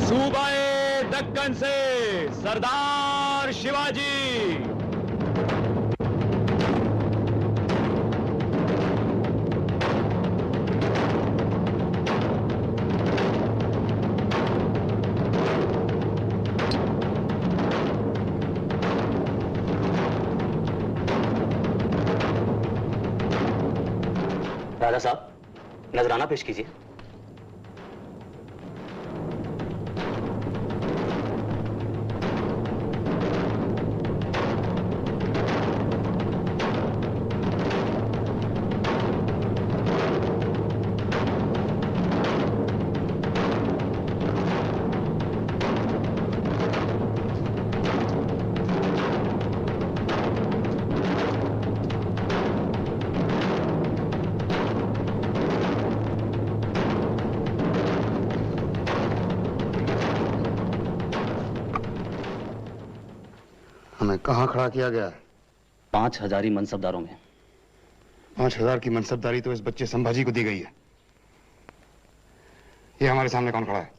सूबाए दक्कन से सरदार शिवाजी। राजा साहब, नजराना पेश कीजिए। हमें कहाँ खड़ा किया गया है? 5000 मनसबदारों में। 5000 की मनसबदारी तो इस बच्चे संभाजी को दी गई है। ये हमारे सामने कौन खड़ा है?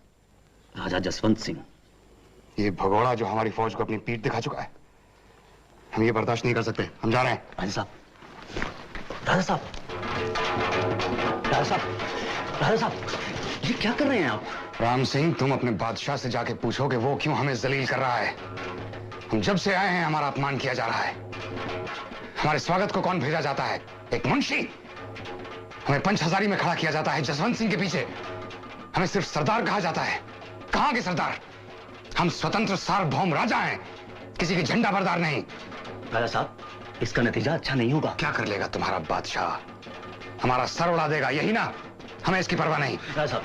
राजा जसवंत सिंह। ये भगोड़ा जो हमारी फौज को अपनी पीठ दिखा चुका है। हम ये बर्दाश्त नहीं कर सकते। हम जा रहे हैं। राजा साहब, राजा साहब, राजा साहब, राजा साहब, ये क्या कर रहे हैं आप? राम सिंह, तुम अपने बादशाह से जाके पूछो कि वो क्यों हमें जलील कर रहा है। हम जब से आए हैं हमारा अपमान किया जा रहा है। हमारे स्वागत को कौन भेजा जाता है? एक मुंशी। हमें पंचहजारी में खड़ा किया जाता है जसवंत सिंह के पीछे। हमें सिर्फ सरदार कहा जाता है। कहां के सरदार? हम स्वतंत्र सार्वभौम राजा हैं, किसी के झंडा बरदार नहीं। राजा साहब, इसका नतीजा अच्छा नहीं होगा। क्या कर लेगा तुम्हारा बादशाह? हमारा सर उड़ा देगा, यही ना? हमें इसकी परवाह नहीं। राजा साहब,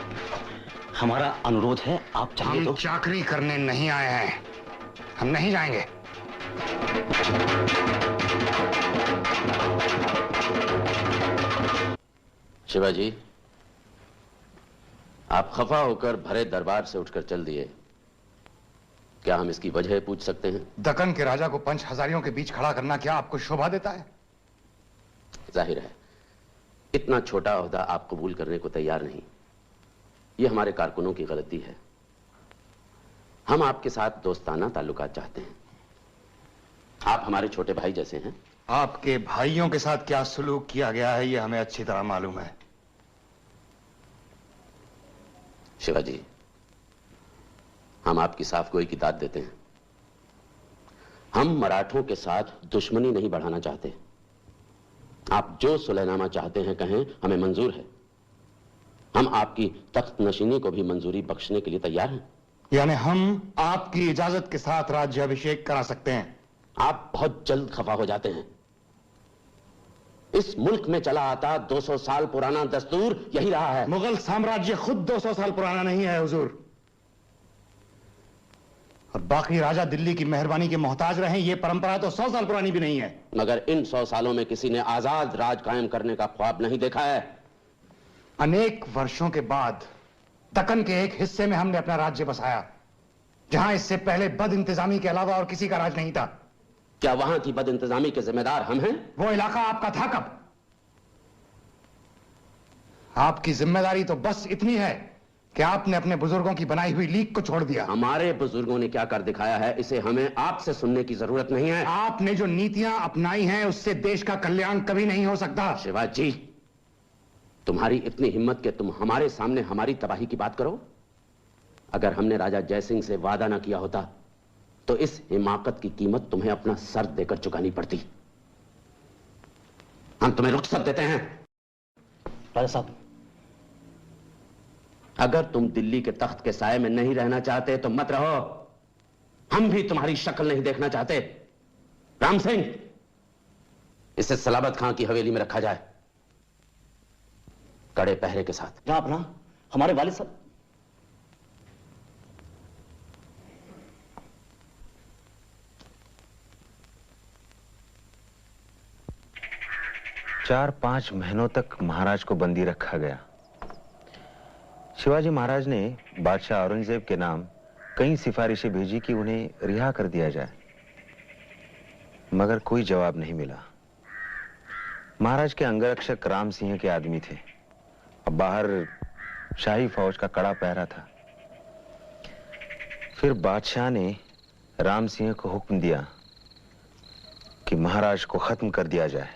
हमारा अनुरोध है, आप चाहिए हम तो चाकरी करने नहीं आए हैं। हम नहीं जाएंगे। शिवाजी, आप खफा होकर भरे दरबार से उठकर चल दिए। क्या हम इसकी वजह पूछ सकते हैं? दक्कन के राजा को पंचहजारियों के बीच खड़ा करना क्या आपको शोभा देता है? जाहिर है इतना छोटा ओहदा आप कबूल करने को तैयार नहीं। यह हमारे कारकुनों की गलती है। हम आपके साथ दोस्ताना ताल्लुकात चाहते हैं। आप हमारे छोटे भाई जैसे हैं। आपके भाइयों के साथ क्या सुलूक किया गया है यह हमें अच्छी तरह मालूम है। शिवाजी, हम आपकी साफ गोई की दाद देते हैं। हम मराठों के साथ दुश्मनी नहीं बढ़ाना चाहते। आप जो सुलहनामा चाहते हैं कहें, हमें मंजूर है। हम आपकी तख्त नशीनी को भी मंजूरी बख्शने के लिए तैयार हैं। यानी हम आपकी इजाजत के साथ राज्याभिषेक करा सकते हैं। आप बहुत जल्द खफा हो जाते हैं। इस मुल्क में चला आता 200 साल पुराना दस्तूर यही रहा है। मुगल साम्राज्य खुद 200 साल पुराना नहीं है हुजूर। और बाकी राजा दिल्ली की मेहरबानी के मोहताज रहे, ये परंपरा तो 100 साल पुरानी भी नहीं है। मगर इन 100 सालों में किसी ने आजाद राज कायम करने का ख्वाब नहीं देखा है। अनेक वर्षों के बाद दक्कन के एक हिस्से में हमने अपना राज्य बसाया, जहां इससे पहले बद इंतजामी के अलावा और किसी का राज नहीं था। क्या वहां की बद इंतजामी के जिम्मेदार हम हैं? वो इलाका आपका था कब? आपकी जिम्मेदारी तो बस इतनी है कि आपने अपने बुजुर्गों की बनाई हुई लीग को छोड़ दिया। हमारे बुजुर्गों ने क्या कर दिखाया है, इसे हमें आपसे सुनने की जरूरत नहीं है। आपने जो नीतियां अपनाई हैं उससे देश का कल्याण कभी नहीं हो सकता। शिवाजी, तुम्हारी इतनी हिम्मत कि तुम हमारे सामने हमारी तबाही की बात करो। अगर हमने राजा जयसिंह से वादा ना किया होता तो इस हिमाकत की कीमत तुम्हें अपना सर देकर चुकानी पड़ती। हम तुम्हें रुखसत देते हैं। राजा साहब, अगर तुम दिल्ली के तख्त के साए में नहीं रहना चाहते तो मत रहो। हम भी तुम्हारी शक्ल नहीं देखना चाहते। राम सिंह, इसे सलाबत खां की हवेली में रखा जाए, कड़े पहरे के साथ। जनाब ना, हमारे वालिद साहब। चार 5 महीनों तक महाराज को बंदी रखा गया। शिवाजी महाराज ने बादशाह औरंगजेब के नाम कई सिफारिशें भेजी कि उन्हें रिहा कर दिया जाए, मगर कोई जवाब नहीं मिला। महाराज के अंगरक्षक राम सिंह के आदमी थे और बाहर शाही फौज का कड़ा पहरा था। फिर बादशाह ने राम सिंह को हुक्म दिया कि महाराज को खत्म कर दिया जाए।